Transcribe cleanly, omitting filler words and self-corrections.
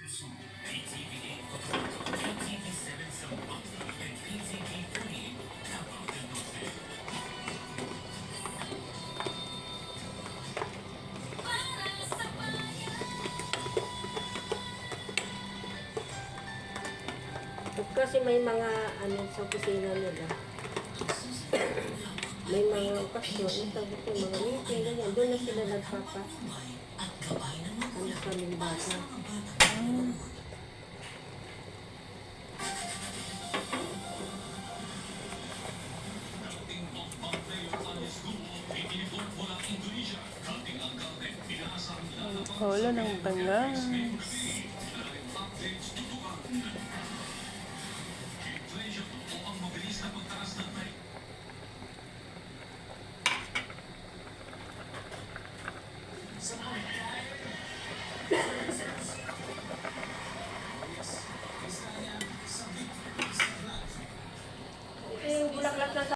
Kasi may mga ano sa opisina nila. May mga okasyon, sabi ko, mga meeting, ganyan. Doon na sila nagpapa. Ano sa limbasa. Holo ng bangas.